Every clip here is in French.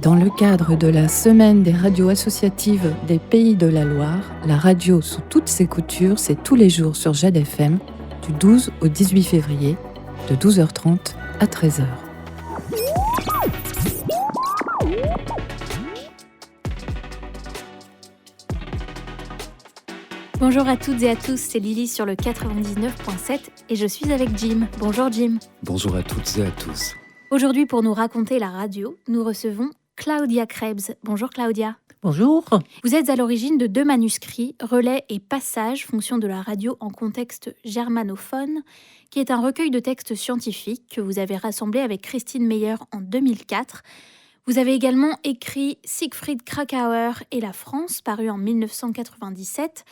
Dans le cadre de la Semaine des radios associatives des Pays de la Loire, la radio sous toutes ses coutures, c'est tous les jours sur Jade FM, du 12 au 18 février, de 12h30 à 13h. Bonjour à toutes et à tous, c'est Lily sur le 99.7 et je suis avec Jim. Bonjour Jim. Bonjour à toutes et à tous. Aujourd'hui, pour nous raconter la radio, nous recevons Claudia Krebs. Bonjour Claudia. Bonjour. Vous êtes à l'origine de 2 manuscrits, Relais et Passage, fonction de la radio en contexte germanophone, qui est un recueil de textes scientifiques que vous avez rassemblé avec Christine Meyer en 2004. Vous avez également écrit Siegfried Kracauer et la France, paru en 1997.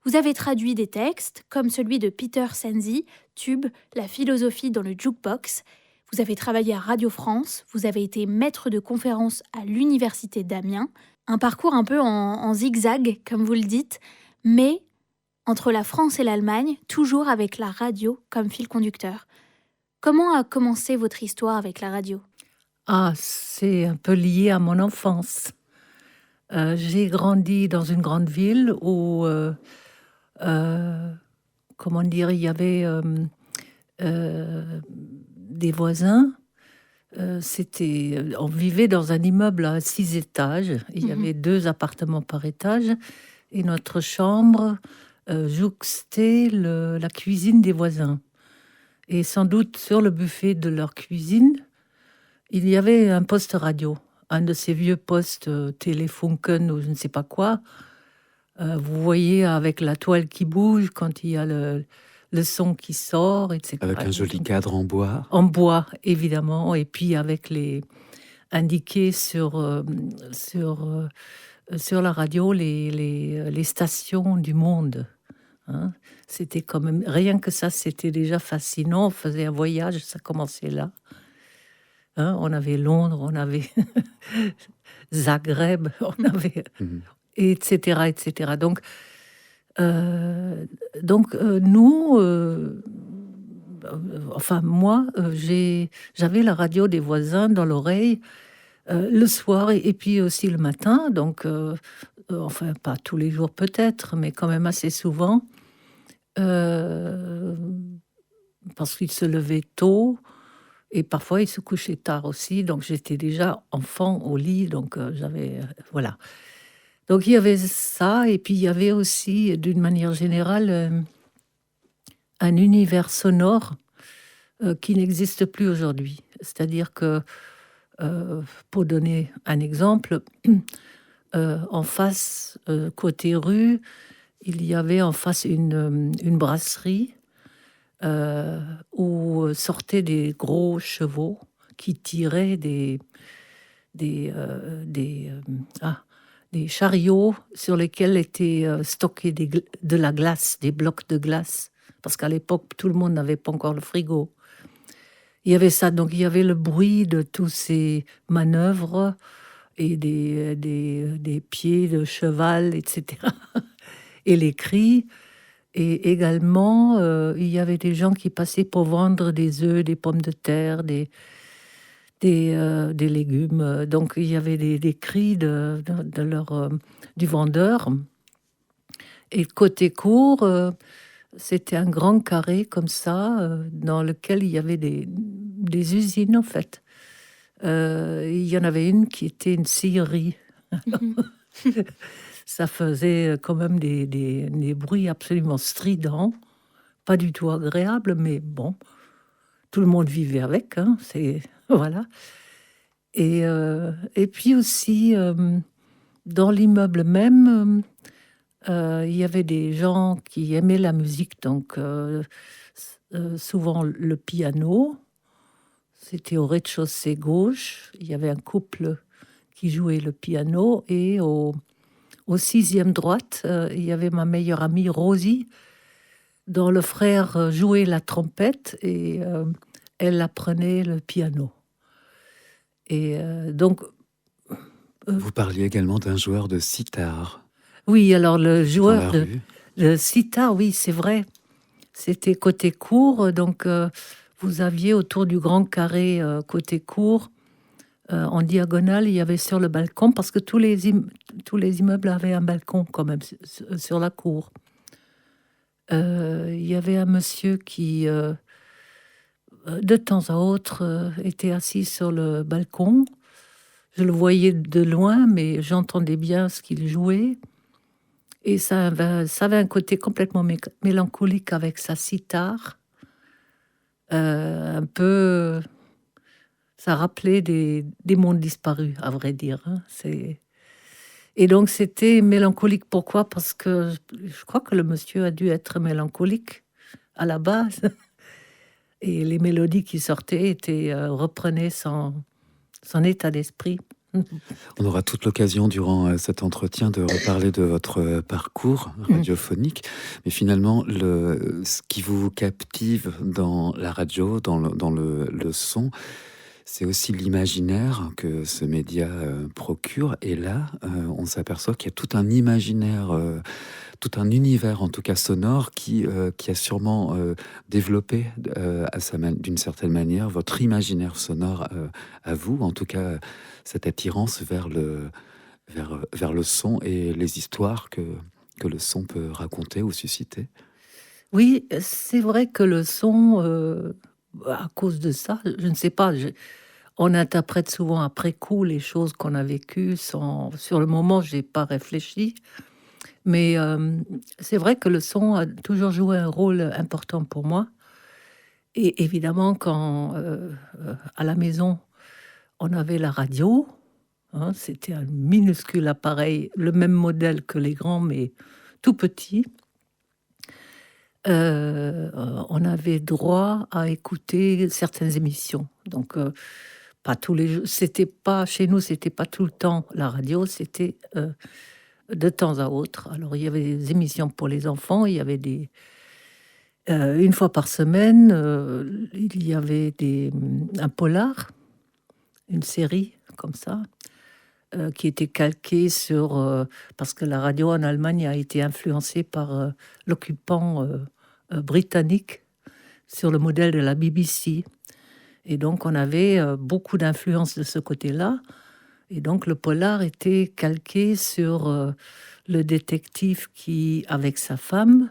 Vous avez traduit des textes, comme celui de Peter Senzi, Tube, la philosophie dans le jukebox. Vous avez travaillé à Radio France, vous avez été maître de conférence à l'Université d'Amiens. Un parcours un peu en zigzag, comme vous le dites, mais entre la France et l'Allemagne, toujours avec la radio comme fil conducteur. Comment a commencé votre histoire avec la radio ? C'est un peu lié à mon enfance. J'ai grandi dans une grande ville où, il y avait des voisins. On vivait dans un immeuble à 6 étages. Il y avait 2 appartements par étage. Et notre chambre jouxtait la cuisine des voisins. Et sans doute sur le buffet de leur cuisine, il y avait un poste radio. Un de ces vieux postes Telefunken ou je ne sais pas quoi. Vous voyez avec la toile qui bouge quand il y a le son qui sort, etc. Avec un joli cadre en bois. En bois, évidemment. Et puis avec indiqués sur la radio les stations du monde. Hein. C'était quand même... Rien que ça, c'était déjà fascinant. On faisait un voyage, ça commençait là. Hein, on avait Londres, on avait Zagreb, on avait... etc., etc. Donc, nous, moi, j'avais la radio des voisins dans l'oreille le soir et puis aussi le matin. Donc, pas tous les jours peut-être, mais quand même assez souvent. Parce qu'ils se levaient tôt et parfois ils se couchaient tard aussi. Donc, j'étais déjà enfant au lit, donc j'avais... voilà. Donc, il y avait ça, et puis il y avait aussi, d'une manière générale, un univers sonore qui n'existe plus aujourd'hui. C'est-à-dire que, pour donner un exemple, en face, côté rue, il y avait en face une brasserie où sortaient des gros chevaux qui tiraient des chariots sur lesquels étaient stockés de la glace, des blocs de glace. Parce qu'à l'époque, tout le monde n'avait pas encore le frigo. Il y avait ça, donc il y avait le bruit de tous ces manœuvres et des pieds de cheval, etc. Et les cris. Et également, il y avait des gens qui passaient pour vendre des œufs, des pommes de terre, des légumes. Donc, il y avait des cris du vendeur. Et côté cour, c'était un grand carré comme ça, dans lequel il y avait des usines, en fait. Il y en avait une qui était une scierie. Ça faisait quand même des bruits absolument stridents, pas du tout agréables, mais bon, tout le monde vivait avec, hein, voilà. Et puis aussi, dans l'immeuble même, il y avait des gens qui aimaient la musique, donc souvent le piano. C'était au rez-de-chaussée gauche. Il y avait un couple qui jouait le piano. Et au 6e droite, il y avait ma meilleure amie Rosie, dont le frère jouait la trompette et elle apprenait le piano. Et donc... Vous parliez également d'un joueur de sitar. Oui, alors le joueur de sitar, oui, c'est vrai. C'était côté cour, donc vous aviez autour du grand carré côté cour, en diagonale, il y avait sur le balcon, parce que tous les immeubles avaient un balcon quand même sur la cour. Il y avait un monsieur qui, de temps à autre, était assis sur le balcon. Je le voyais de loin, mais j'entendais bien ce qu'il jouait. Et ça avait un côté complètement mélancolique avec sa cithare. Un peu... Ça rappelait des mondes disparus, à vrai dire. Hein. Et donc, c'était mélancolique. Pourquoi ? Parce que je crois que le monsieur a dû être mélancolique à la base. Et les mélodies qui sortaient reprenaient son état d'esprit. On aura toute l'occasion durant cet entretien de reparler de votre parcours radiophonique. Mais finalement, ce qui vous captive dans la radio, dans le son, c'est aussi l'imaginaire que ce média procure. Et là, on s'aperçoit qu'il y a tout un imaginaire, tout un univers, en tout cas sonore, qui a sûrement développé d'une certaine manière votre imaginaire sonore à vous. En tout cas, cette attirance vers le son et les histoires que le son peut raconter ou susciter. Oui, c'est vrai que le son, à cause de ça, je ne sais pas... On interprète souvent après coup les choses qu'on a vécues. Sur le moment, je n'ai pas réfléchi. Mais c'est vrai que le son a toujours joué un rôle important pour moi. Et évidemment, quand à la maison, on avait la radio, hein, c'était un minuscule appareil, le même modèle que les grands, mais tout petit. On avait droit à écouter certaines émissions. Donc... pas tous les jours, chez nous, c'était pas tout le temps la radio, c'était de temps à autre. Alors il y avait des émissions pour les enfants, il y avait une fois par semaine, il y avait un polar, une série comme ça, qui était calquée sur parce que la radio en Allemagne a été influencée par l'occupant britannique sur le modèle de la BBC. Et donc, on avait beaucoup d'influence de ce côté-là. Et donc, le polar était calqué sur le détective qui, avec sa femme,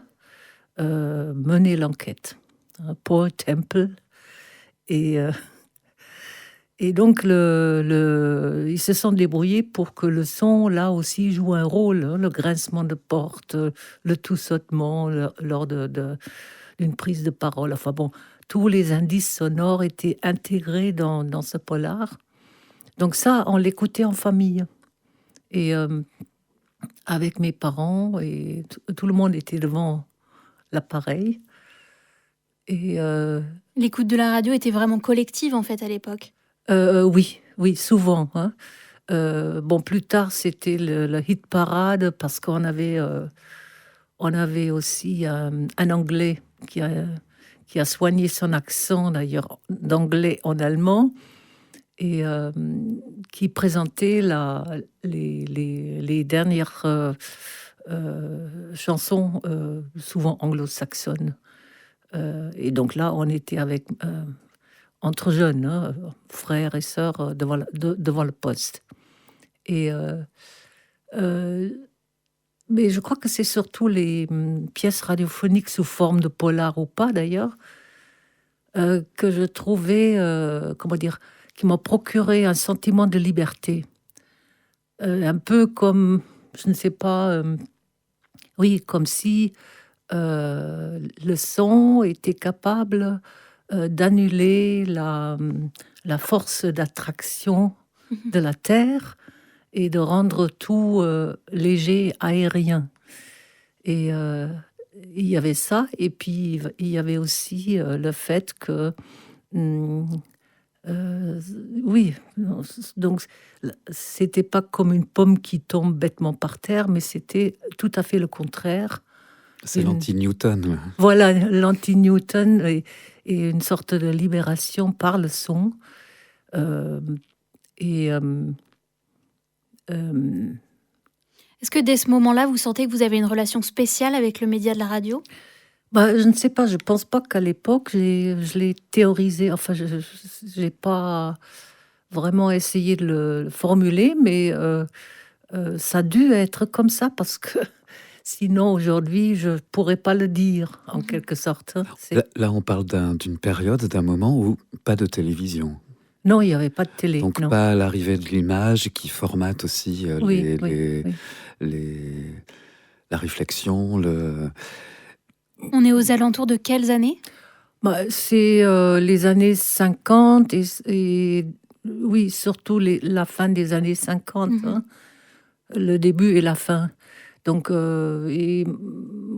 menait l'enquête. Paul Temple. Et donc, ils se sont débrouillés pour que le son, là aussi, joue un rôle. Hein, le grincement de porte, le tout-sautement lors d'une prise de parole. Enfin bon... Tous les indices sonores étaient intégrés dans ce polar. Donc ça, on l'écoutait en famille. Et avec mes parents, et tout le monde était devant l'appareil. Et l'écoute de la radio était vraiment collective, en fait, à l'époque. Oui, souvent. Hein. Bon, plus tard, c'était le hit parade, parce qu'on avait aussi un Anglais qui a soigné son accent, d'ailleurs, d'anglais en allemand, et qui présentait les dernières chansons, souvent anglo-saxonnes. Et donc là, on était entre jeunes, hein, frères et sœurs, devant le poste. Et... mais je crois que c'est surtout les pièces radiophoniques sous forme de polar ou pas d'ailleurs, que je trouvais, qui m'ont procuré un sentiment de liberté. Un peu comme, je ne sais pas, oui, comme si le son était capable d'annuler la force d'attraction de la Terre et de rendre tout léger, aérien. Et il y avait ça, et puis il y avait aussi le fait que... oui, donc c'était pas comme une pomme qui tombe bêtement par terre, mais c'était tout à fait le contraire. C'est l'anti-Newton. Voilà, l'anti-Newton et une sorte de libération par le son. Est-ce que dès ce moment-là, vous sentez que vous avez une relation spéciale avec le média de la radio ? Je ne sais pas, je pense pas qu'à l'époque, je l'ai théorisé. Enfin, je n'ai pas vraiment essayé de le formuler, mais ça a dû être comme ça parce que sinon, aujourd'hui, je ne pourrais pas le dire, en quelque sorte. Hein. Là, on parle d'une période, d'un moment où pas de télévision. Non, il n'y avait pas de télé. Donc non. pas l'arrivée de l'image qui formate aussi Oui. la réflexion. On est aux alentours de quelles années? C'est les années 50 et oui, surtout la fin des années 50, hein, le début et la fin. Donc, et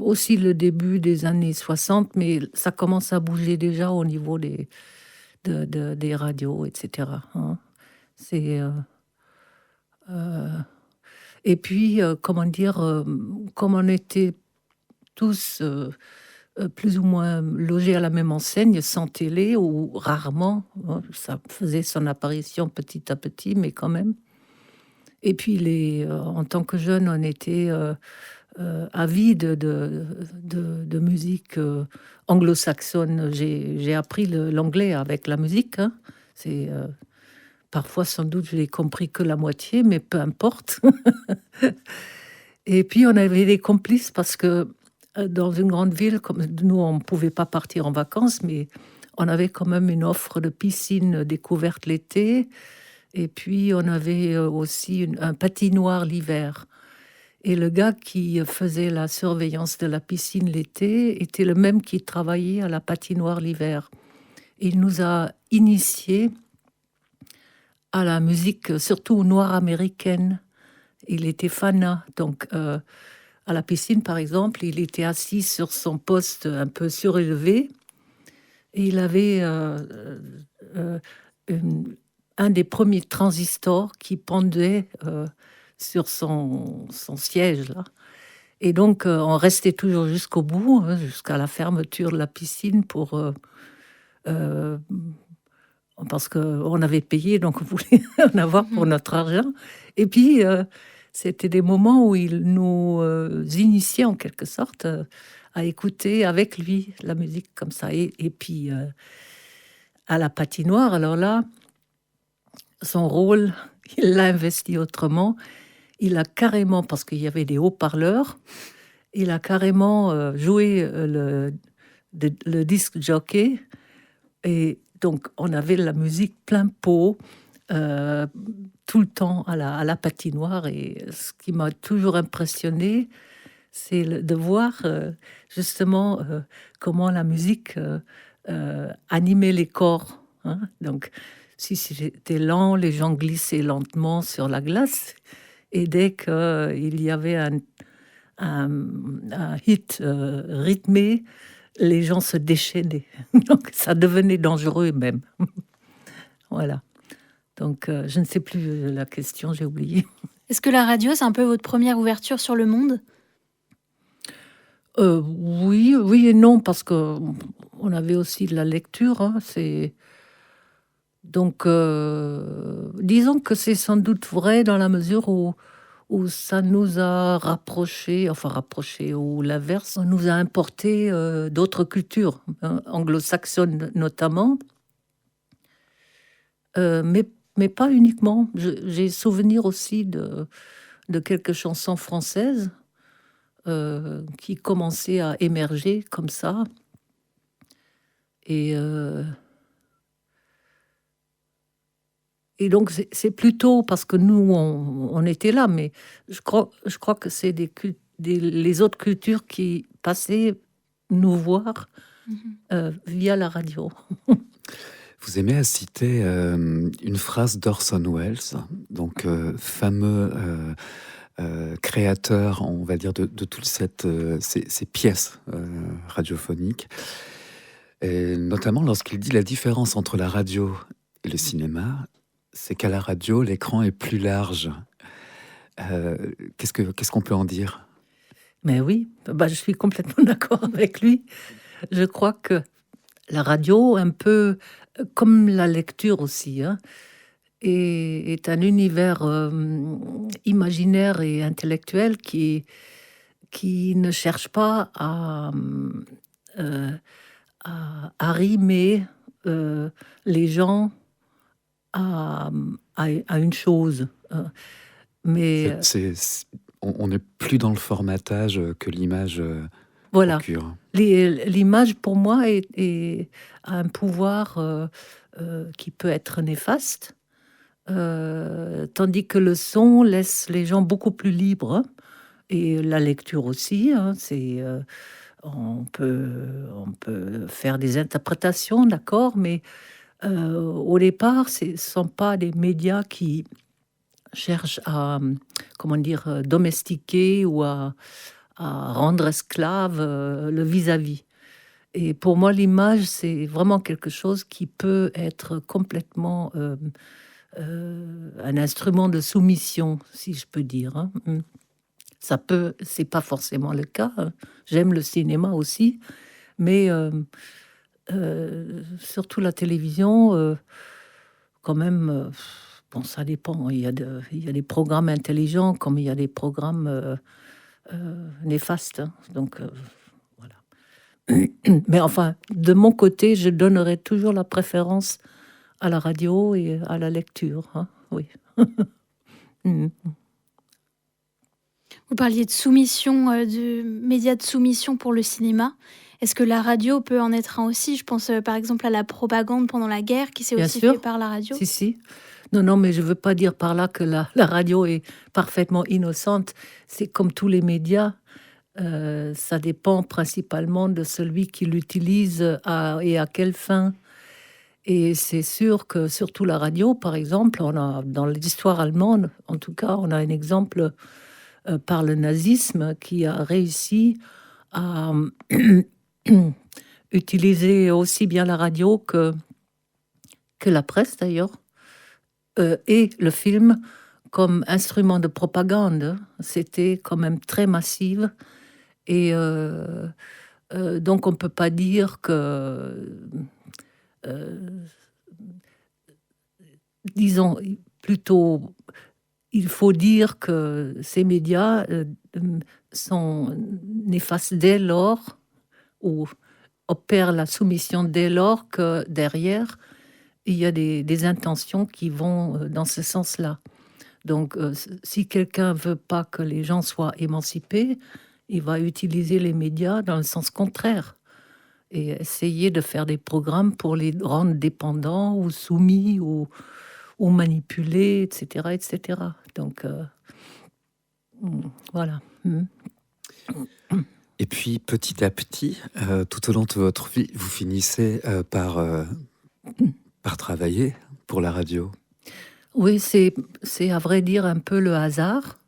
aussi le début des années 60, mais ça commence à bouger déjà au niveau des radios, etc. hein. C'est, et puis, comment dire, comme on était tous plus ou moins logés à la même enseigne, sans télé, ou rarement, hein, ça faisait son apparition petit à petit, mais quand même. Et puis, en tant que jeune, on était avide de musique anglo-saxonne. J'ai appris l'anglais avec la musique. Hein. C'est parfois, sans doute, je l'ai compris que la moitié, mais peu importe. Et puis, on avait des complices parce que dans une grande ville, comme nous, on ne pouvait pas partir en vacances, mais on avait quand même une offre de piscine découverte l'été. Et puis, on avait aussi un patinoire l'hiver. Et le gars qui faisait la surveillance de la piscine l'été était le même qui travaillait à la patinoire l'hiver. Il nous a initiés à la musique, surtout noire américaine. Il était fanat. Donc, à la piscine, par exemple, il était assis sur son poste un peu surélevé. Et il avait un des premiers transistors qui pendait sur son siège, là. Et donc, on restait toujours jusqu'au bout, hein, jusqu'à la fermeture de la piscine parce qu'on avait payé, donc on voulait en avoir pour notre argent. Et puis, c'était des moments où il nous initiait en quelque sorte à écouter avec lui la musique comme ça. Et puis, à la patinoire, alors là, son rôle, il l'a investi autrement. Il a carrément, parce qu'il y avait des haut-parleurs, il a carrément joué le disque jockey. Et donc, on avait la musique plein pot tout le temps à la patinoire. Et ce qui m'a toujours impressionné, c'est de voir justement comment la musique animait les corps. Hein. Donc, si c'était lent, les gens glissaient lentement sur la glace. Et dès qu'il y avait un hit rythmé, les gens se déchaînaient. Donc, ça devenait dangereux même. Voilà. Donc, je ne sais plus la question, j'ai oublié. Est-ce que la radio, c'est un peu votre première ouverture sur le monde? Oui et non, parce qu'on avait aussi de la lecture. Hein, donc, disons que c'est sans doute vrai dans la mesure où ça nous a rapprochés, ou l'inverse, on nous a importé d'autres cultures, hein, anglo-saxonnes notamment, mais pas uniquement. J'ai souvenir aussi de quelques chansons françaises qui commençaient à émerger comme ça. Et donc, c'est plutôt parce que nous, on était là, mais je crois que c'est les autres cultures qui passaient nous voir via la radio. Vous aimez à citer une phrase d'Orson Welles, donc fameux créateur, on va dire, de toutes ces pièces radiophoniques, et notamment lorsqu'il dit la différence entre la radio et le cinéma, c'est qu'à la radio, l'écran est plus large. Qu'est-ce qu'on peut en dire? Mais oui, je suis complètement d'accord avec lui. Je crois que la radio, un peu comme la lecture aussi, hein, est un univers imaginaire et intellectuel qui ne cherche pas euh, à arrimer les gens à une chose. Mais on n'est plus dans le formatage que l'image voilà, procure. l'image pour moi a un pouvoir qui peut être néfaste, tandis que le son laisse les gens beaucoup plus libres, hein, et la lecture aussi. Hein, on peut faire des interprétations, d'accord, mais au départ, ce ne sont pas des médias qui cherchent à, comment dire, domestiquer ou à rendre esclave le vis-à-vis. Et pour moi, l'image, c'est vraiment quelque chose qui peut être complètement un instrument de soumission, si je peux dire. Hein. C'est pas forcément le cas. Hein. J'aime le cinéma aussi, mais surtout la télévision, quand même, bon, ça dépend. Il y a des programmes intelligents comme il y a des programmes néfastes. Hein. Donc, voilà. Mais enfin, de mon côté, je donnerai toujours la préférence à la radio et à la lecture. Hein. Oui. Vous parliez de soumission, de médias de soumission pour le cinéma. Est-ce que la radio peut en être un aussi? Je pense par exemple à la propagande pendant la guerre qui s'est Bien aussi sûr. fait par la radio. Si. Non, mais je ne veux pas dire par là que la radio est parfaitement innocente. C'est comme tous les médias. Ça dépend principalement de celui qui l'utilise et à quelle fin. Et c'est sûr que surtout la radio, par exemple, dans l'histoire allemande, en tout cas, on a un exemple par le nazisme qui a réussi à utiliser aussi bien la radio que la presse d'ailleurs, et le film comme instrument de propagande. C'était quand même très massif. Et donc on ne peut pas dire que... disons plutôt, il faut dire que ces médias sont néfastes dès lors, ou opèrent la soumission dès lors que derrière, il y a des intentions qui vont dans ce sens-là. Donc, si quelqu'un veut pas que les gens soient émancipés, il va utiliser les médias dans le sens contraire et essayer de faire des programmes pour les rendre dépendants ou soumis ou manipulés, etc., etc. Donc, voilà. Et puis, petit à petit, tout au long de votre vie, vous finissez par travailler pour la radio. Oui, c'est à vrai dire un peu le hasard.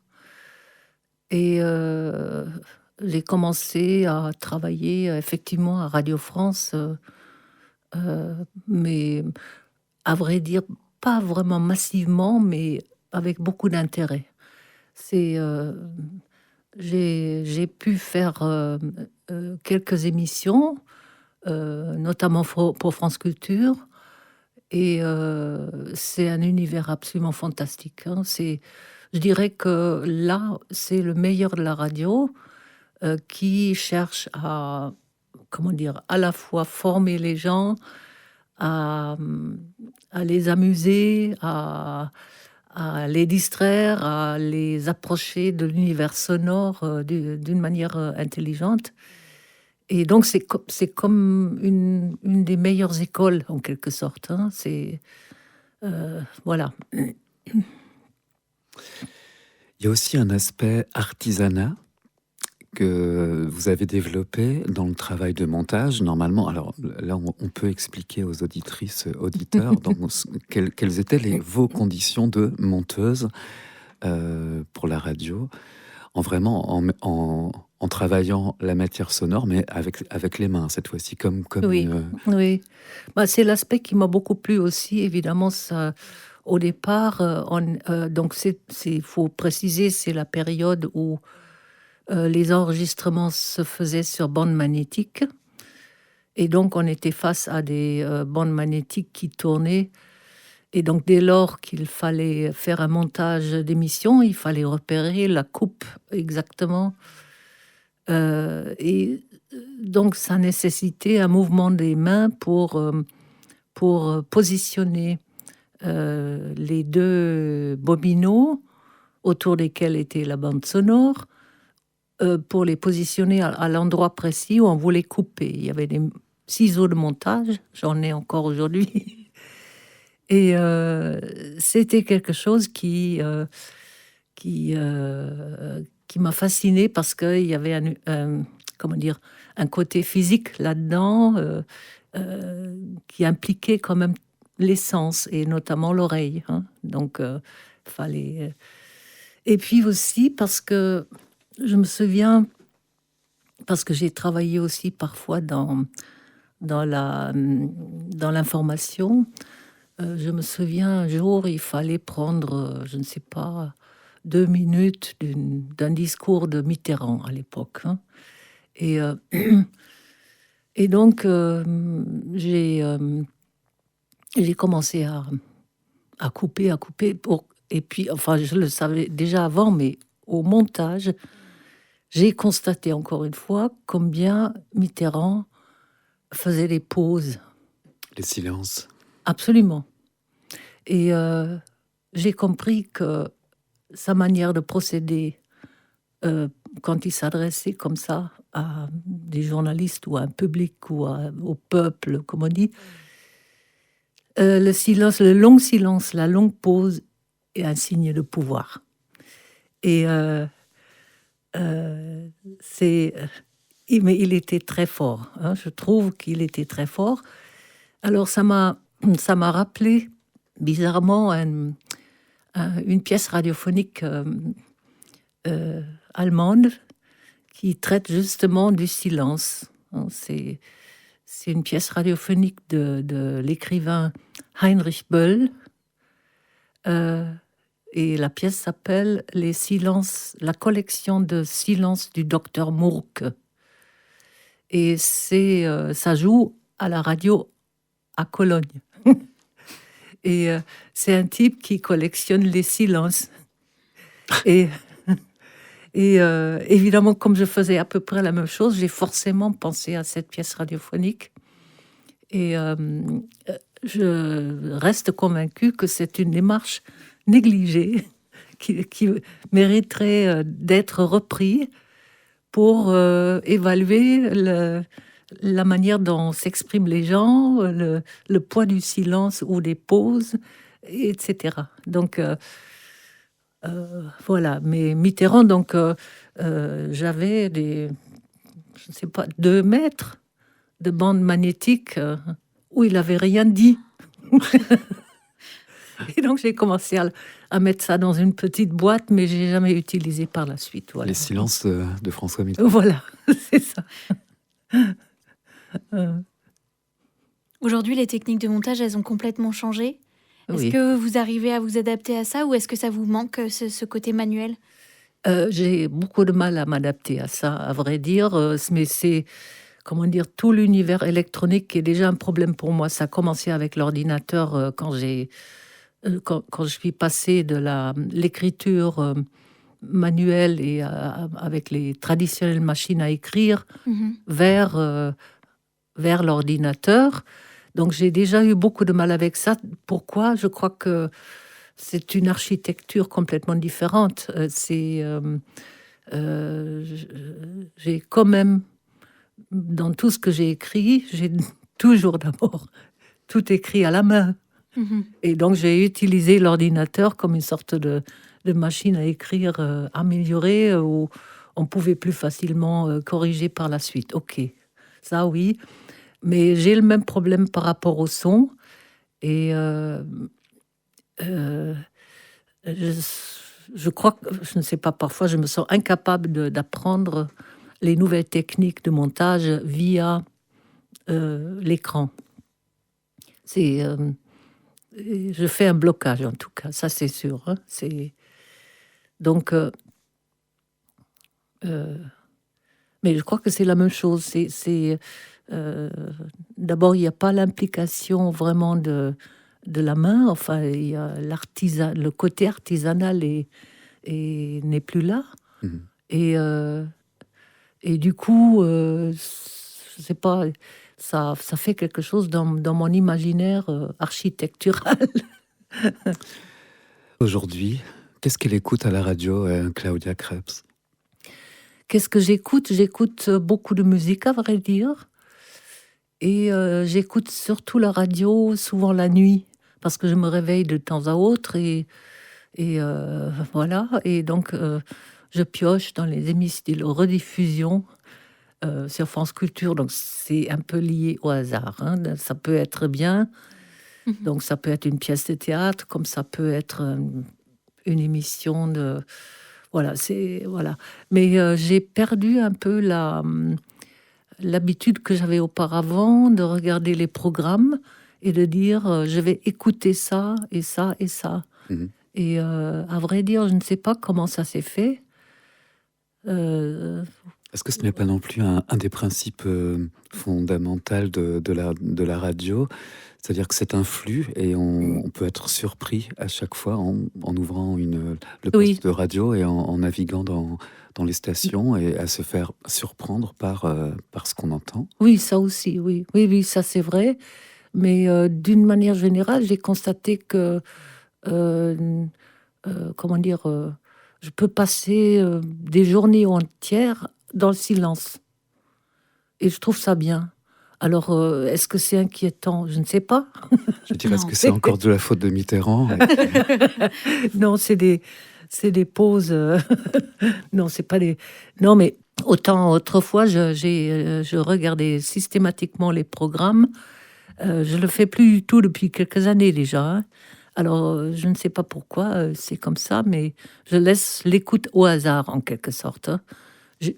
Et j'ai commencé à travailler effectivement à Radio France, mais à vrai dire, pas vraiment massivement, mais avec beaucoup d'intérêt. J'ai pu faire quelques émissions, notamment pour France Culture, et c'est un univers absolument fantastique. Hein. Je dirais que là, c'est le meilleur de la radio qui cherche à, comment dire, à la fois former les gens, à les amuser, à les distraire, à les approcher de l'univers sonore d'une manière intelligente. Et donc, c'est comme une des meilleures écoles, en quelque sorte. Hein. Voilà. Il y a aussi un aspect artisanat que vous avez développé dans le travail de montage. Normalement, alors là, on peut expliquer aux auditrices, auditeurs, quelles étaient vos conditions de monteuse pour la radio, en travaillant la matière sonore, mais avec les mains cette fois-ci, comme oui. Bah, c'est l'aspect qui m'a beaucoup plu aussi. Évidemment, ça, au départ, donc il faut préciser, c'est la période où les enregistrements se faisaient sur bande magnétique. Et donc, on était face à des bandes magnétiques qui tournaient. Et donc, dès lors qu'il fallait faire un montage d'émission, il fallait repérer la coupe exactement Et donc, ça nécessitait un mouvement des mains pour positionner les deux bobinaux autour desquels était la bande sonore, pour les positionner à l'endroit précis où on voulait couper. Il y avait des ciseaux de montage, j'en ai encore aujourd'hui. Et c'était quelque chose qui m'a fascinée parce qu'il y avait un côté physique là-dedans qui impliquait quand même les sens et notamment l'oreille. Donc, fallait. Et puis aussi parce que je me souviens, parce que j'ai travaillé aussi parfois dans l'information. Je me souviens un jour, il fallait prendre, je ne sais pas, 2 minutes d'un discours de Mitterrand à l'époque. Et, et donc, j'ai commencé à couper. Et puis, enfin, je le savais déjà avant, mais au montage, j'ai constaté encore une fois combien Mitterrand faisait des pauses. Les silences. Absolument. Et j'ai compris que sa manière de procéder, quand il s'adressait comme ça à des journalistes ou à un public ou au peuple, comme on dit, le silence, le long silence, la longue pause est un signe de pouvoir. Et mais il était très fort. Je trouve qu'il était très fort. Alors ça m'a rappelé bizarrement une pièce radiophonique allemande qui traite justement du silence. C'est une pièce radiophonique de l'écrivain Heinrich Böll. Et la pièce s'appelle Les silences, la collection de silences du docteur Murk. Et ça joue à la radio à Cologne. Et c'est un type qui collectionne les silences. Et évidemment, comme je faisais à peu près la même chose, j'ai forcément pensé à cette pièce radiophonique. Et je reste convaincue que c'est une démarche négligée qui mériterait d'être reprise pour évaluer la manière dont s'expriment les gens, le poids du silence ou des pauses, etc. Donc, voilà. Mais Mitterrand, donc, j'avais je ne sais pas, 2 mètres de bande magnétique où il n'avait rien dit. Et donc, j'ai commencé à mettre ça dans une petite boîte, mais je n'ai jamais utilisé par la suite. Voilà. Les silences de François Mitterrand. Voilà, c'est ça. Aujourd'hui, les techniques de montage, elles ont complètement changé. Est-ce que vous arrivez à vous adapter à ça ou est-ce que ça vous manque, ce côté manuel ? J'ai beaucoup de mal à m'adapter à ça, à vrai dire. Mais c'est, comment dire, tout l'univers électronique qui est déjà un problème pour moi. Ça a commencé avec l'ordinateur quand je suis passée de l'écriture manuelle et avec les traditionnelles machines à écrire vers l'ordinateur. Donc j'ai déjà eu beaucoup de mal avec ça. Pourquoi ? Je crois que c'est une architecture complètement différente. J'ai quand même, dans tout ce que j'ai écrit, j'ai toujours d'abord tout écrit à la main. Et donc j'ai utilisé l'ordinateur comme une sorte de machine à écrire améliorée où on pouvait plus facilement corriger par la suite. Ok, ça oui. Mais j'ai le même problème par rapport au son. Et je crois que, je ne sais pas, parfois je me sens incapable d'apprendre les nouvelles techniques de montage via l'écran. Je fais un blocage en tout cas, ça c'est sûr. Donc, mais je crois que c'est la même chose. D'abord, il n'y a pas l'implication vraiment de la main. Enfin, il y a le côté artisanal n'est plus là. Et du coup, je sais pas, ça fait quelque chose dans mon imaginaire architectural. Aujourd'hui, qu'est-ce qu'elle écoute à la radio, Claudia Krebs? Qu'est-ce que j'écoute? J'écoute beaucoup de musique, à vrai dire. Et j'écoute surtout la radio, souvent la nuit, parce que je me réveille de temps à autre. Et voilà. Et donc, je pioche dans les émissions de rediffusion sur France Culture. Donc, c'est un peu lié au hasard, hein. Ça peut être bien. Donc, ça peut être une pièce de théâtre, comme ça peut être une émission de... Voilà, c'est... Voilà. Mais j'ai perdu un peu l'habitude que j'avais auparavant de regarder les programmes et de dire je vais écouter ça et ça et ça. Mhm. Et à vrai dire, je ne sais pas comment ça s'est fait. Est-ce que ce n'est pas non plus un des principes fondamentaux de la radio? C'est-à-dire que c'est un flux et on peut être surpris à chaque fois en ouvrant le poste Oui. de radio et en naviguant dans les stations et à se faire surprendre par ce qu'on entend. Oui, ça aussi, oui. Oui, oui, ça c'est vrai. Mais d'une manière générale, j'ai constaté que, comment dire, je peux passer des journées entières dans le silence. Et je trouve ça bien. Alors, est-ce que c'est inquiétant? Je ne sais pas. Je dirais, est-ce Non. que c'est encore de la faute de Mitterrand? Non, c'est des pauses. Non, c'est pas des. Non, mais autant autrefois, je regardais systématiquement les programmes. Je le fais plus du tout depuis quelques années déjà, hein. Alors, je ne sais pas pourquoi c'est comme ça, mais je laisse l'écoute au hasard en quelque sorte, hein.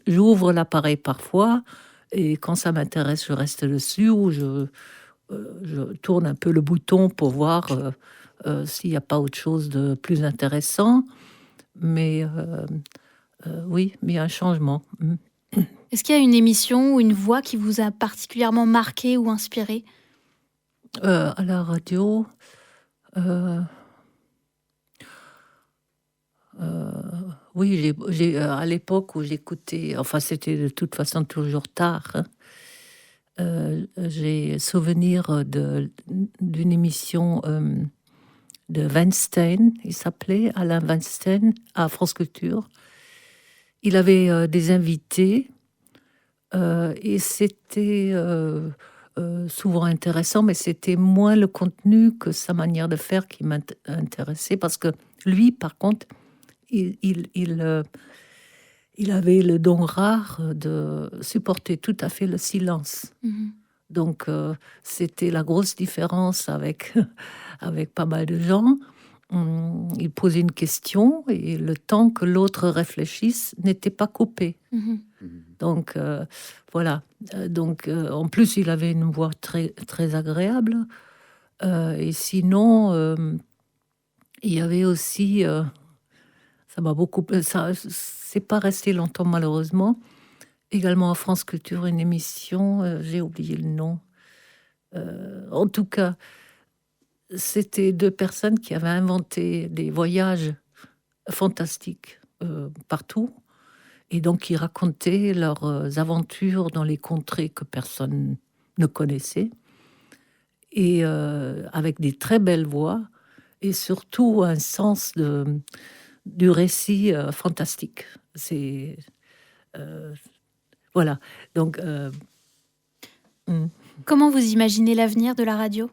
J'ouvre l'appareil parfois et quand ça m'intéresse, je reste dessus ou je tourne un peu le bouton pour voir s'il n'y a pas autre chose de plus intéressant. Mais oui, mais il y a un changement. Est-ce qu'il y a une émission ou une voix qui vous a particulièrement marqué ou inspiré? À la radio, oui, à l'époque où j'écoutais, enfin c'était de toute façon toujours tard, hein, j'ai souvenir d'une émission de Weinstein, il s'appelait Alain Weinstein, à France Culture. Il avait des invités et c'était souvent intéressant, mais c'était moins le contenu que sa manière de faire qui m'intéressait, parce que lui, par contre, il avait le don rare de supporter tout à fait le silence. Mhm. Donc, c'était la grosse différence avec, avec pas mal de gens. Il posait une question et le temps que l'autre réfléchisse n'était pas coupé. Mhm. Donc, voilà. Donc, en plus, il avait une voix très, très agréable. Et sinon, il y avait aussi... ça m'a beaucoup... Ça, c'est pas resté longtemps, malheureusement. Également à France Culture, une émission, j'ai oublié le nom. En tout cas, c'était deux personnes qui avaient inventé des voyages fantastiques partout. Et donc, ils racontaient leurs aventures dans les contrées que personne ne connaissait. Et avec des très belles voix. Et surtout, un sens du récit fantastique. C'est... voilà. Donc... Comment vous imaginez l'avenir de la radio?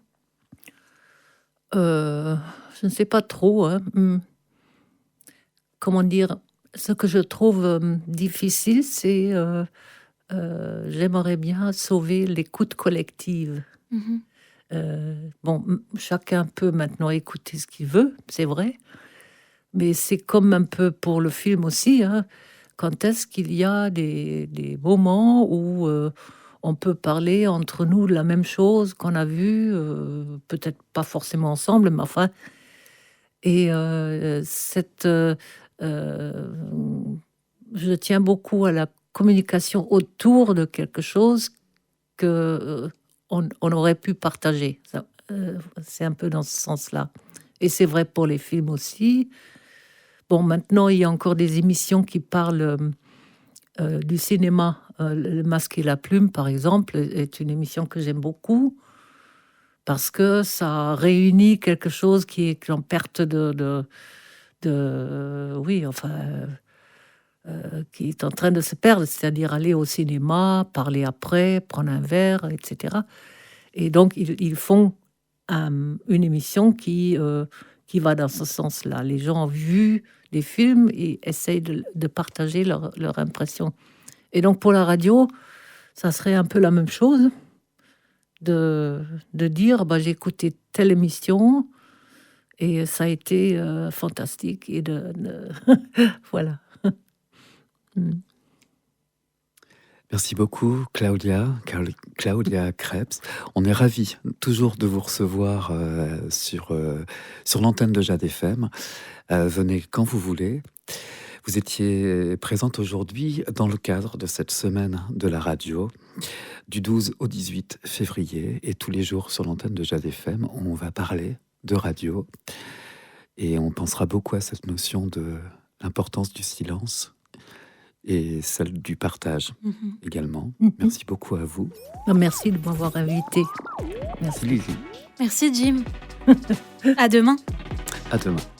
je ne sais pas trop, hein. Comment dire? Ce que je trouve difficile, c'est j'aimerais bien sauver l'écoute collective. Mhm. Bon, chacun peut maintenant écouter ce qu'il veut, c'est vrai, mais c'est comme un peu pour le film aussi, hein. Quand est-ce qu'il y a des moments où on peut parler entre nous de la même chose qu'on a vu, peut-être pas forcément ensemble, mais enfin... Et je tiens beaucoup à la communication autour de quelque chose que on aurait pu partager. C'est un peu dans ce sens-là. Et c'est vrai pour les films aussi. Bon, maintenant, il y a encore des émissions qui parlent du cinéma. Le Masque et la Plume, par exemple, est une émission que j'aime beaucoup parce que ça réunit quelque chose qui est en perte oui, enfin, qui est en train de se perdre, c'est-à-dire aller au cinéma, parler après, prendre un verre, etc. Et donc, ils font une émission qui va dans ce sens-là. Les gens ont vu des films et essayent de partager leur impression. Et donc, pour la radio, ça serait un peu la même chose, de dire, j'ai écouté telle émission et ça a été fantastique. Et voilà. Merci beaucoup, Claudia Krebs. On est ravis toujours de vous recevoir sur l'antenne de Jade FM. Venez quand vous voulez. Vous étiez présente aujourd'hui dans le cadre de cette semaine de la radio, du 12 au 18 février. Et tous les jours sur l'antenne de Jade FM, on va parler de radio. Et on pensera beaucoup à cette notion de l'importance du silence et celle du partage également. Merci beaucoup à vous. Merci de m'avoir invité. Merci Lily. Merci Jim. À demain. À demain.